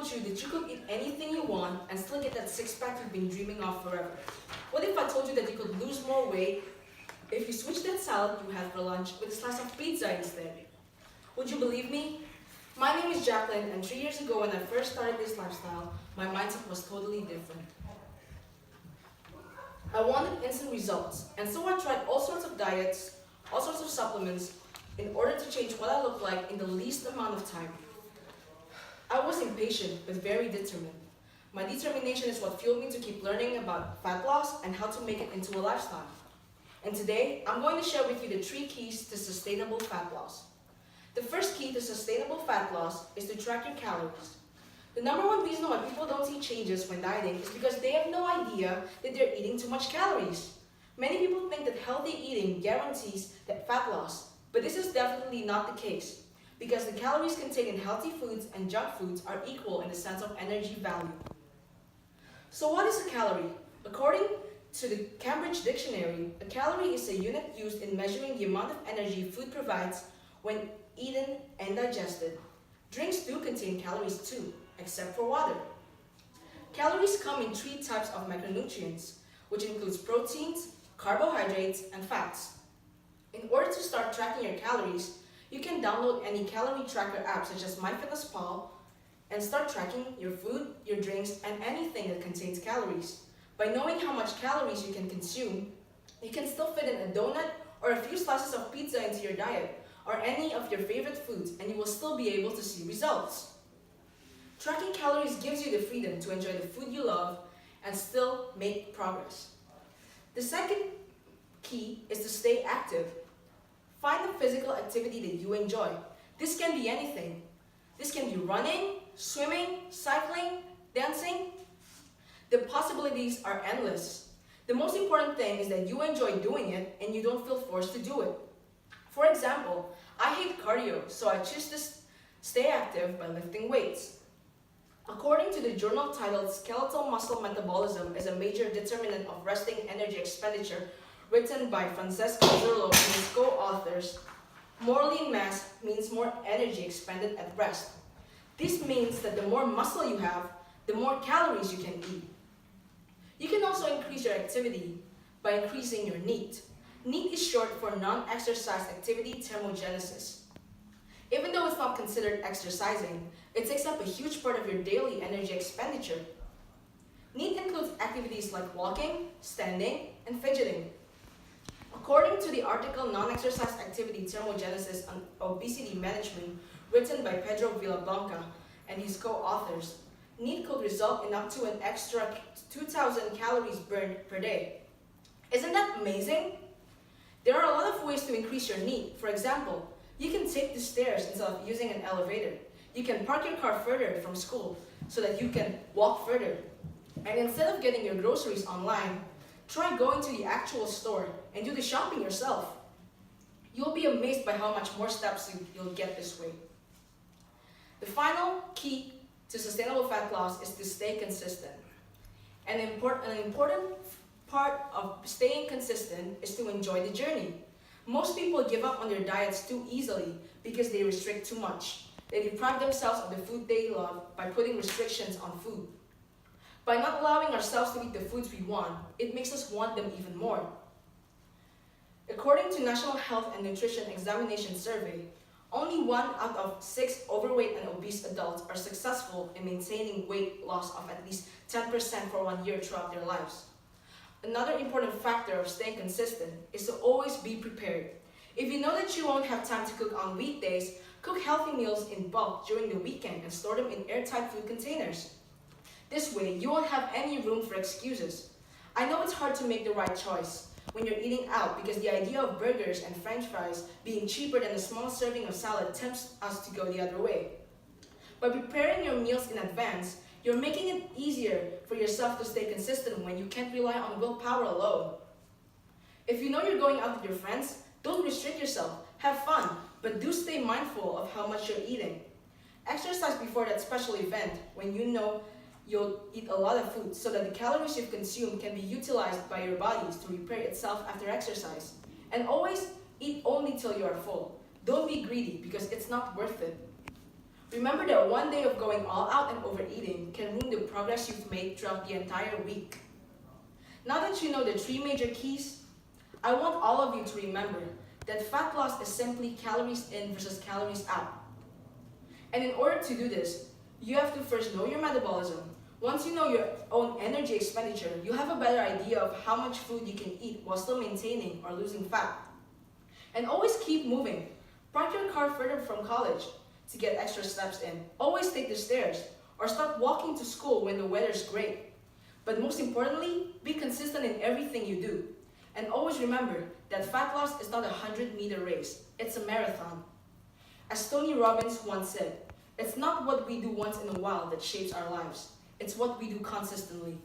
told you that you could eat anything you want and still get that six-pack you've been dreaming of forever? What if I told you that you could lose more weight if you switch that salad you had for lunch with a slice of pizza instead? Would you believe me? My name is Jacqueline, and 3 years ago when I first started this lifestyle, my mindset was totally different. I wanted instant results, and so I tried all sorts of diets, all sorts of supplements, in order to change what I look like in the least amount of time. I was impatient, but very determined. My determination is what fueled me to keep learning about fat loss and how to make it into a lifestyle. And today, I'm going to share with you the 3 keys to sustainable fat loss. The first key to sustainable fat loss is to track your calories. The number one reason why people don't see changes when dieting is because they have no idea that they're eating too much calories. Many people think that healthy eating guarantees that fat loss, but this is definitely not the case, because the calories contained in healthy foods and junk foods are equal in the sense of energy value. So what is a calorie? According to the Cambridge Dictionary, a calorie is a unit used in measuring the amount of energy food provides when eaten and digested. Drinks do contain calories too, except for water. Calories come in 3 types of macronutrients, which includes proteins, carbohydrates, and fats. In order to start tracking your calories, you can download any calorie tracker app such as MyFitnessPal and start tracking your food, your drinks, and anything that contains calories. By knowing how much calories you can consume, you can still fit in a donut or a few slices of pizza into your diet, or any of your favorite foods, and you will still be able to see results. Tracking calories gives you the freedom to enjoy the food you love and still make progress. The second key is to stay active. Find a physical activity that you enjoy. This can be anything. This can be running, swimming, cycling, dancing. The possibilities are endless. The most important thing is that you enjoy doing it and you don't feel forced to do it. For example, I hate cardio, so I choose to stay active by lifting weights. According to the journal titled Skeletal Muscle Metabolism is a Major Determinant of Resting Energy Expenditure, written by Francesco Zurlo and his co-authors, more lean mass means more energy expended at rest. This means that the more muscle you have, the more calories you can eat. You can also increase your activity by increasing your NEAT. NEAT is short for non-exercise activity thermogenesis. Even though it's not considered exercising, it takes up a huge part of your daily energy expenditure. NEAT includes activities like walking, standing, and fidgeting. According to the article Non-Exercise Activity Thermogenesis and Obesity Management, written by Pedro Villablanca and his co-authors, NEAT could result in up to an extra 2,000 calories burned per day. Isn't that amazing? There are a lot of ways to increase your NEAT. For example, you can take the stairs instead of using an elevator. You can park your car further from school so that you can walk further. And instead of getting your groceries online, try going to the actual store and do the shopping yourself. You'll be amazed by how much more steps you'll get this way. The final key to sustainable fat loss is to stay consistent. An important part of staying consistent is to enjoy the journey. Most people give up on their diets too easily because they restrict too much. They deprive themselves of the food they love by putting restrictions on food. By not allowing ourselves to eat the foods we want, it makes us want them even more. According to National Health and Nutrition Examination Survey, only 1 out of 6 overweight and obese adults are successful in maintaining weight loss of at least 10% for 1 year throughout their lives. Another important factor of staying consistent is to always be prepared. If you know that you won't have time to cook on weekdays, cook healthy meals in bulk during the weekend and store them in airtight food containers. This way, you won't have any room for excuses. I know it's hard to make the right choice when you're eating out because the idea of burgers and french fries being cheaper than a small serving of salad tempts us to go the other way. By preparing your meals in advance, you're making it easier for yourself to stay consistent when you can't rely on willpower alone. If you know you're going out with your friends, don't restrict yourself. Have fun, but do stay mindful of how much you're eating. Exercise before that special event when you know you'll eat a lot of food so that the calories you've consumed can be utilized by your bodies to repair itself after exercise. And always eat only till you are full. Don't be greedy because it's not worth it. Remember that one day of going all out and overeating can ruin the progress you've made throughout the entire week. Now that you know the 3 major keys, I want all of you to remember that fat loss is simply calories in versus calories out. And in order to do this, you have to first know your metabolism. Once you know your own energy expenditure, you have a better idea of how much food you can eat while still maintaining or losing fat. And always keep moving. Park your car further from college to get extra steps in. Always take the stairs or start walking to school when the weather's great. But most importantly, be consistent in everything you do. And always remember that fat loss is not a 100-meter race, it's a marathon. As Tony Robbins once said, it's not what we do once in a while that shapes our lives, it's what we do consistently.